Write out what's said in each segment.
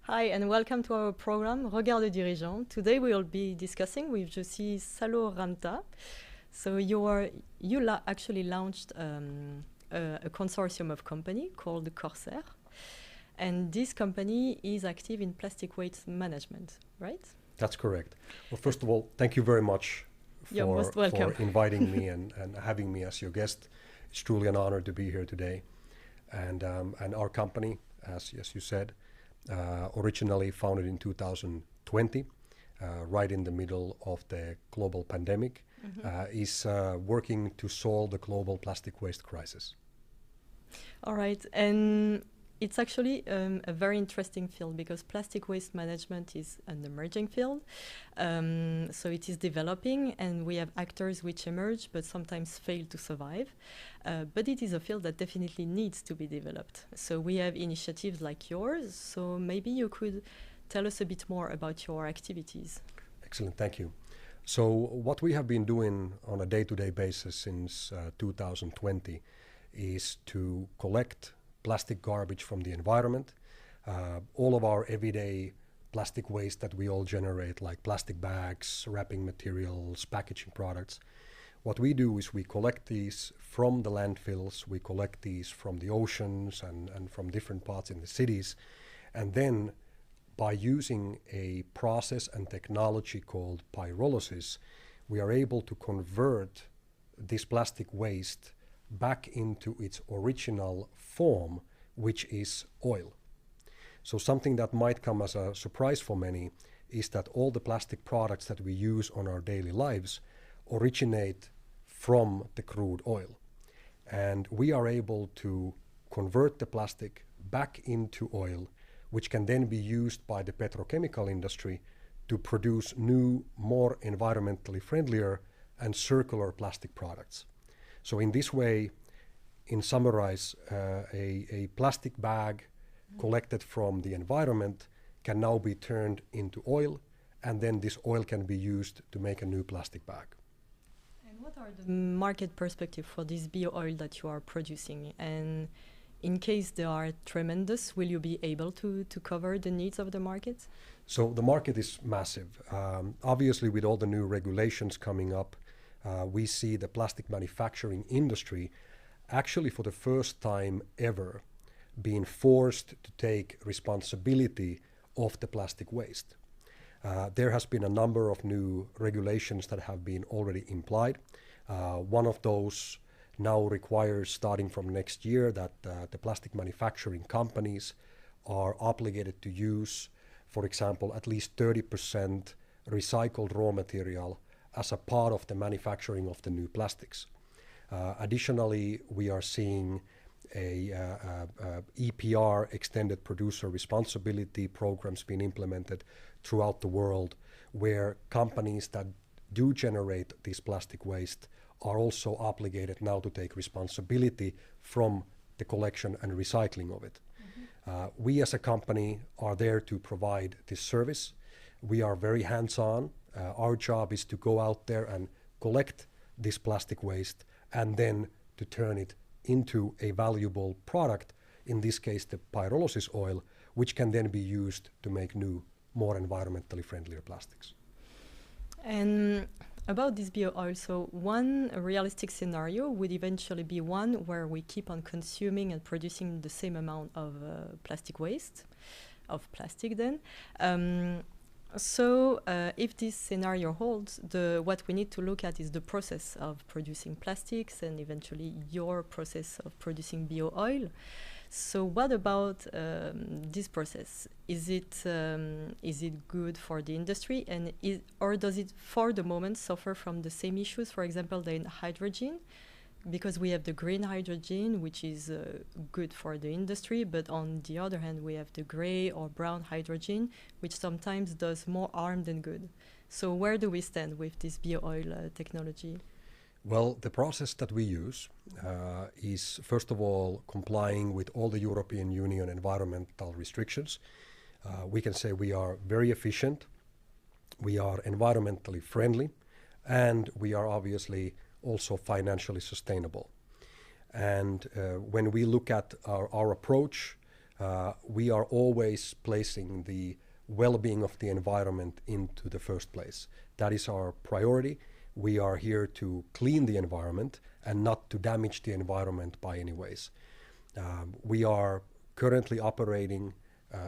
Hi, and welcome to our program, Regard de Dirigeant. Today we will be discussing with Josie Salo-Ramta. So actually launched a consortium of company called Corsair. And this company is active in plastic waste management, right? That's correct. Well, first of all, thank you very much for inviting me and having me as your guest. It's truly an honor to be here today. And our company, as you said, originally founded in 2020, right in the middle of the global pandemic, is working to solve the global plastic waste crisis. All right, and it's actually a very interesting field because plastic waste management is an emerging field. So it is developing, and we have actors which emerge but sometimes fail to survive. But it is a field that definitely needs to be developed. So we have initiatives like yours. So maybe you could tell us a bit more about your activities. Excellent, thank you. So what we have been doing on a day-to-day basis since 2020 is to collect plastic garbage from the environment, all of our everyday plastic waste that we all generate, like plastic bags, wrapping materials, packaging products. What we do is we collect these from the landfills, we collect these from the oceans and from different parts in the cities, and then by using a process and technology called pyrolysis, we are able to convert this plastic waste back into its original form, which is oil. So something that might come as a surprise for many is that all the plastic products that we use on our daily lives originate from the crude oil. And we are able to convert the plastic back into oil, which can then be used by the petrochemical industry to produce new, more environmentally friendlier and circular plastic products. So in this way, in summarize, a plastic bag collected from the environment can now be turned into oil, and then this oil can be used to make a new plastic bag. And what are the market perspectives for this bio-oil that you are producing? And in case they are tremendous, will you be able to cover the needs of the market? So the market is massive. Obviously, with all the new regulations coming up, we see the plastic manufacturing industry actually for the first time ever being forced to take responsibility of the plastic waste. There has been a number of new regulations that have been already implied. One of those now requires, starting from next year, that the plastic manufacturing companies are obligated to use, for example, at least 30% recycled raw material as a part of the manufacturing of the new plastics. Additionally, we are seeing EPR, extended producer responsibility programs being implemented throughout the world, where companies that do generate this plastic waste are also obligated now to take responsibility from the collection and recycling of it. We as a company are there to provide this service. We are very hands-on. Our job is to go out there and collect this plastic waste and then to turn it into a valuable product, in this case the pyrolysis oil, which can then be used to make new, more environmentally friendlier plastics. And about this bio-oil, so one realistic scenario would eventually be one where we keep on consuming and producing the same amount of plastic waste, of plastic then. So if this scenario holds, what we need to look at is the process of producing plastics and eventually your process of producing bio-oil. So what about this process? Is it good for the industry, and or does it for the moment suffer from the same issues, for example, than hydrogen? Because we have the green hydrogen, which is good for the industry, but on the other hand, we have the gray or brown hydrogen, which sometimes does more harm than good. So where do we stand with this bio-oil technology? Well, the process that we use is, first of all, complying with all the European Union environmental restrictions. We can say we are very efficient, we are environmentally friendly, and we are obviously also financially sustainable. And when we look at our approach, we are always placing the well-being of the environment into the first place. That is our priority. We are here to clean the environment and not to damage the environment by any ways. We are currently operating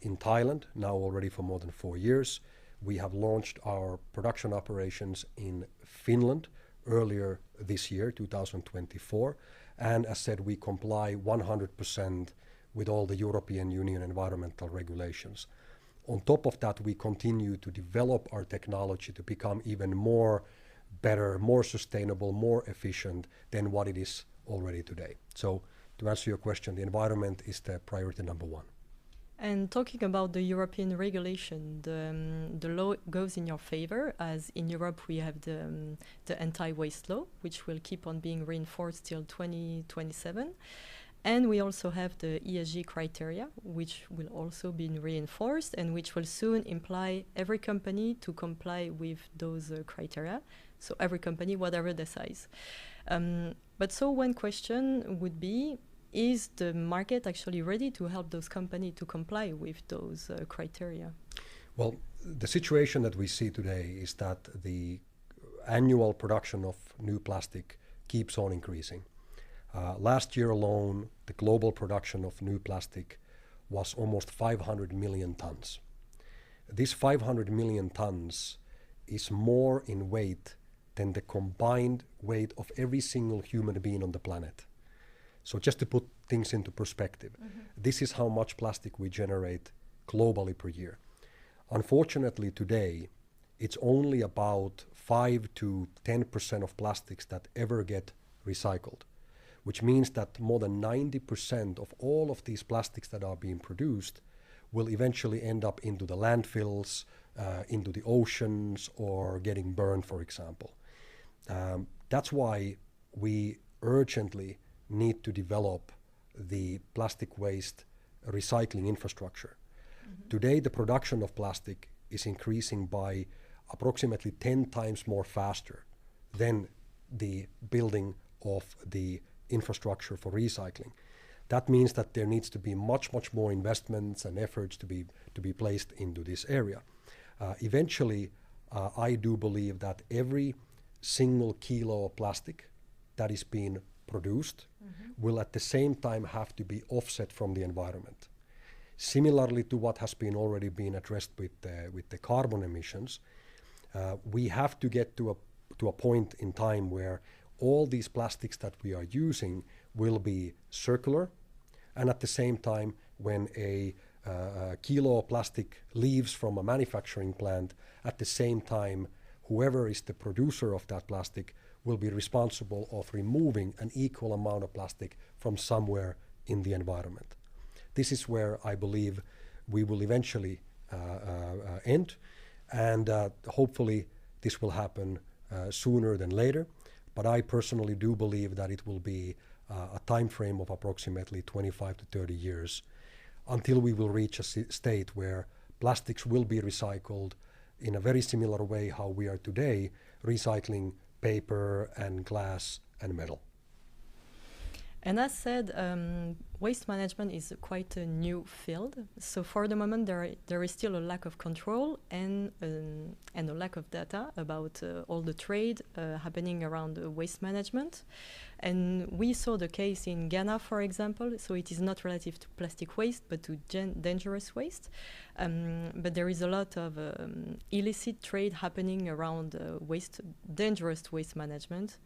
in Thailand now already for more than 4 years. We have launched our production operations in Finland earlier this year, 2024. And as said, we comply 100% with all the European Union environmental regulations. On top of that, we continue to develop our technology to become even more better, more sustainable, more efficient than what it is already today. So to answer your question, the environment is the priority number one. And talking about the European regulation, the law goes in your favor, as in Europe we have the anti-waste law, which will keep on being reinforced till 2027. And we also have the ESG criteria, which will also be reinforced and which will soon imply every company to comply with those criteria. So every company, whatever the size. But so one question would be, is the market actually ready to help those companies to comply with those criteria? Well, the situation that we see today is that the annual production of new plastic keeps on increasing. Last year alone, the global production of new plastic was almost 500 million tons. This 500 million tons is more in weight than the combined weight of every single human being on the planet. So just to put things into perspective, this is how much plastic we generate globally per year. Unfortunately, today, it's only about 5 to 10% of plastics that ever get recycled, which means that more than 90% of all of these plastics that are being produced will eventually end up into the landfills, into the oceans, or getting burned, for example. That's why we urgently need to develop the plastic waste recycling infrastructure. Today, the production of plastic is increasing by approximately 10 times more faster than the building of the infrastructure for recycling. That means that there needs to be much more investments and efforts to be placed into this area. Eventually, I do believe that every single kilo of plastic that is being produced will at the same time have to be offset from the environment. Similarly to what has been already been addressed with the carbon emissions, we have to get to a point in time where all these plastics that we are using will be circular, and at the same time, when a kilo of plastic leaves from a manufacturing plant, at the same time, whoever is the producer of that plastic will be responsible of removing an equal amount of plastic from somewhere in the environment. This is where I believe we will eventually end, and hopefully this will happen sooner than later. But I personally do believe that it will be a time frame of approximately 25 to 30 years until we will reach a state where plastics will be recycled in a very similar way how we are today recycling paper and glass and metal. And as said, waste management is quite a new field. So for the moment, there is still a lack of control and a lack of data about all the trade happening around waste management. And we saw the case in Ghana, for example. So it is not relative to plastic waste, but to dangerous waste. But there is a lot of illicit trade happening around dangerous waste management,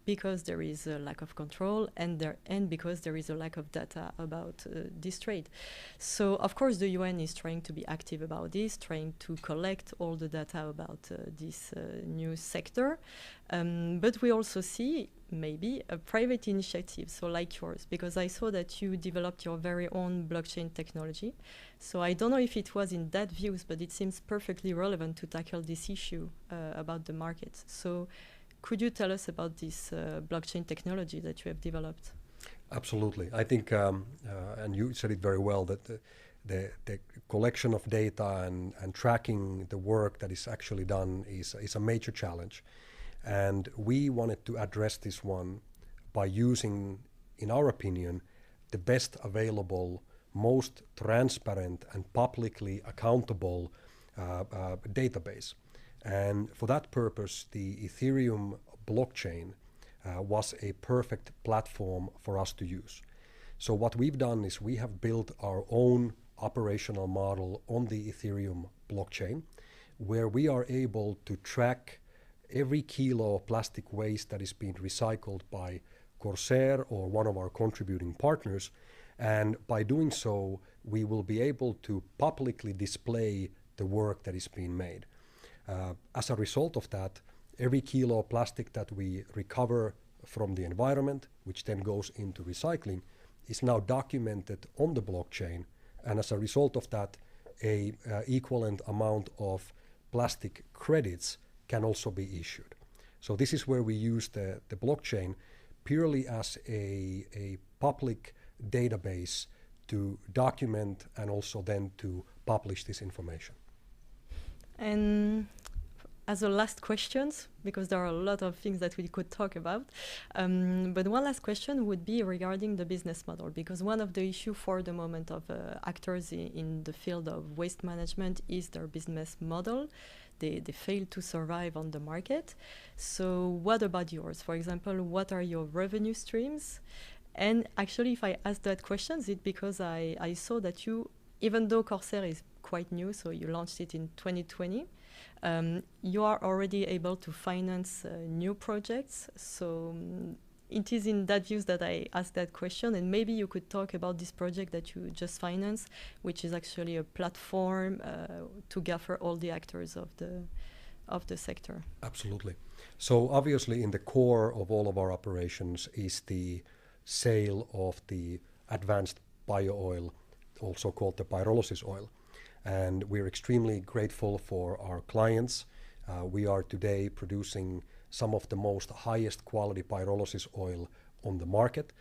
because there is a lack of control and because there is a lack of data about this trade. So, of course, the UN is trying to be active about this, trying to collect all the data about this new sector. But we also see maybe a private initiative, so like yours, because I saw that you developed your very own blockchain technology. So I don't know if it was in that views, but it seems perfectly relevant to tackle this issue about the market. So could you tell us about this blockchain technology that you have developed? Absolutely. I think, and you said it very well, that the collection of data and tracking the work that is actually done is a major challenge. And we wanted to address this one by using, in our opinion, the best available most transparent and publicly accountable database. And for that purpose, the Ethereum blockchain was a perfect platform for us to use. So what we've done is we have built our own operational model on the Ethereum blockchain, where we are able to track every kilo of plastic waste that is being recycled by Corsair or one of our contributing partners. And by doing so, we will be able to publicly display the work that is being made. As a result of that, every kilo of plastic that we recover from the environment, which then goes into recycling, is now documented on the blockchain. And as a result of that, a equivalent amount of plastic credits can also be issued. So this is where we use the blockchain purely as a public database to document and also then to publish this information. And as a last question, because there are a lot of things that we could talk about, but one last question would be regarding the business model, because one of the issues for the moment of actors in the field of waste management is their business model. They fail to survive on the market. So what about yours? For example, what are your revenue streams? And actually, if I ask that question, it's because I saw that you, even though Corsair is quite new, so you launched it in 2020, you are already able to finance new projects. So it is in that view that I asked that question, and maybe you could talk about this project that you just financed, which is actually a platform to gather all the actors of the sector. Absolutely. So obviously in the core of all of our operations is the sale of the advanced bio-oil, also called the pyrolysis oil. And we're extremely grateful for our clients. We are today producing some of the most highest quality pyrolysis oil on the market.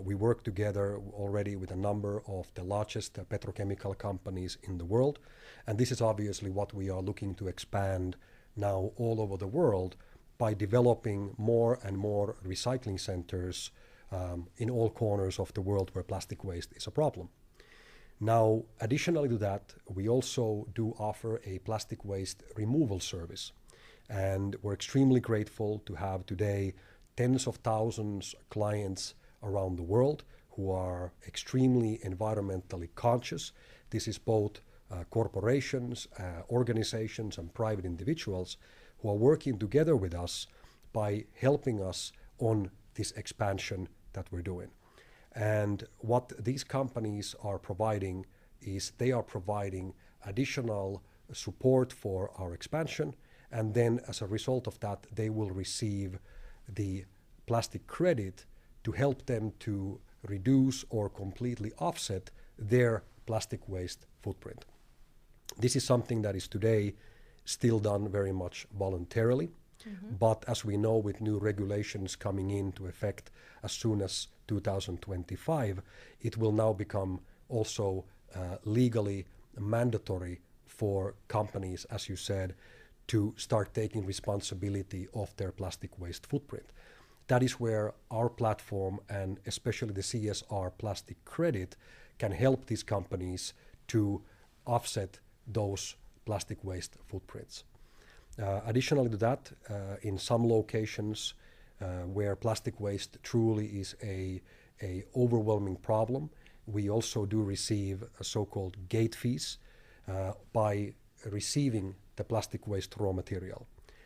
We work together already with a number of the largest petrochemical companies in the world. And this is obviously what we are looking to expand now all over the world by developing more and more recycling centers in all corners of the world where plastic waste is a problem. Now, additionally to that, we also do offer a plastic waste removal service. And we're extremely grateful to have today tens of thousands of clients around the world who are extremely environmentally conscious. This is both corporations, organizations, and private individuals who are working together with us by helping us on this expansion that we're doing. And what these companies are providing is they are providing additional support for our expansion, and then as a result of that, they will receive the plastic credit to help them to reduce or completely offset their plastic waste footprint. This is something that is today still done very much voluntarily. But as we know, with new regulations coming into effect as soon as 2025, it will now become also legally mandatory for companies, as you said, to start taking responsibility of their plastic waste footprint. That is where our platform and especially the CSR plastic credit can help these companies to offset those plastic waste footprints. Additionally to that, in some locations where plastic waste truly is a overwhelming problem, we also do receive a so-called gate fees by receiving the plastic waste raw material.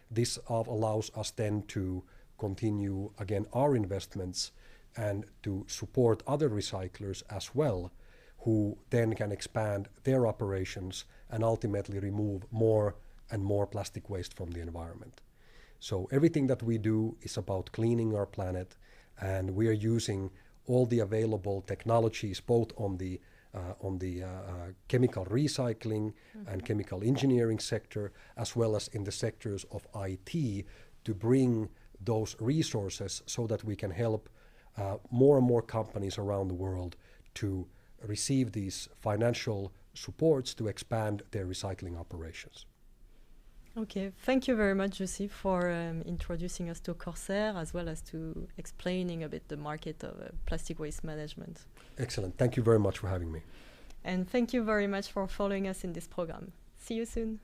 This allows us then to continue again our investments and to support other recyclers as well, who then can expand their operations and ultimately remove more and more plastic waste from the environment. So everything that we do is about cleaning our planet, and we are using all the available technologies, both on the chemical recycling and chemical engineering sector, as well as in the sectors of IT, to bring those resources so that we can help more and more companies around the world to receive these financial supports to expand their recycling operations. Okay, thank you very much, Jussi, for introducing us to Corsair as well as to explaining a bit the market of plastic waste management. Excellent. Thank you very much for having me. And thank you very much for following us in this program. See you soon.